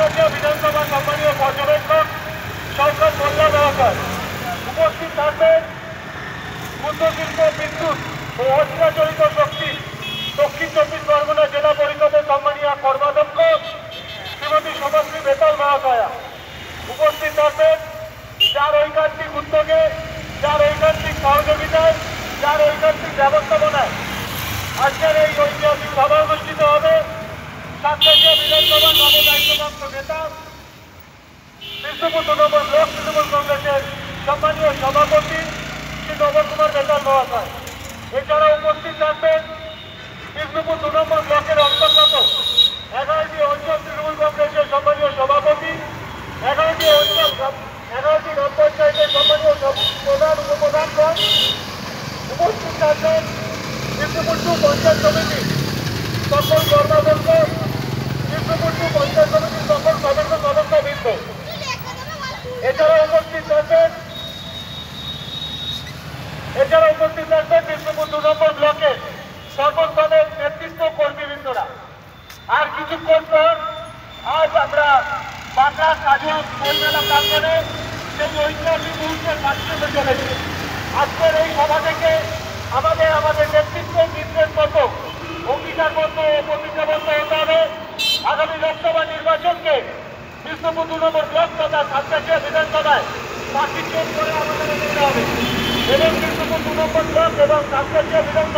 সাতকাছিয়া বিধানসভা সম্মানীয় পর্যবেক্ষক শওকত মোল্লা মহাশয় উপস্থিত থাকবেন। ক্ষুদ্রশিল্প, বিদ্যুৎ ও অচিরাচরিত শক্তি দক্ষিণ চব্বিশ পরগনা জেলা পরিষদের সম্মানীয় কর্মাধ্যক্ষ শ্রীমতী শুভশ্রী বেতাল মহাশয়া উপস্থিত থাকবেন। যার ঐকান্তিক উদ্যোগে, যার ঐকান্তিক সহযোগিতায়, যার ঐকান্তিক ব্যবস্থাপনায় আজকের এই ঐতিহাসিক সভা অনুষ্ঠিত হবে। সাতকাছিয়া বিধানসভা নবদায়িত্বপ্রাপ্ত নেতা বিষ্ণুপুর ২ নম্বর ব্লক তৃণমূল কংগ্রেসের সম্মানীয় সভাপতি শ্রী নবল কুমার বেতাল মহাশয়। এছাড়া উপস্থিত থাকবেন বিষ্ণুপুর ২ নম্বর ব্লকের অন্তর্গত ১১টি অঞ্চল তৃণমূল কংগ্রেসের সম্মানীয় সভাপতি, ১১টি গ্রাম পঞ্চায়েতের সম্মানীয় প্রধান উপপ্রধানগণ। উপস্থিত থাকবেন বিষ্ণুপুর ২ পঞ্চায়েত সমিতি সকল কর্মাধ্যক্ষ, বিষ্ণুপুর ২ পঞ্চায়েত সমিতির সকল সদস্যবৃন্দ। এছাড়া উপস্থিত থাকবেন বিষ্ণুপুর ২ নম্বর ব্লকের সর্বস্তরের নেতৃত্ব কর্মীবৃন্দরা। আর কিছুক্ষণ পর আজ আমরা বাঁকড়া কাজল বইমেলা প্রাঙ্গণে সেই ঐতিহাসিক মুহূর্তে সাক্ষী হতে চলেছি। আজকের এই সভা থেকে আমাদের নেতৃত্ব নির্দেশ মতো অঙ্গীকারবদ্ধ ও প্রতিজ্ঞাবদ্ধ হতে হবে। আগামী লোকসভা নির্বাচনকে বিষ্ণুপুর ২ নম্বর ব্লক তথা সাতকাছিয়া বিধানসভায় পার্টিচুট করে আমাদের এগোতে হবে এবং বিষ্ণুপুর ২ নম্বর ব্লক এবং সাতকাছিয়া বিধানসভা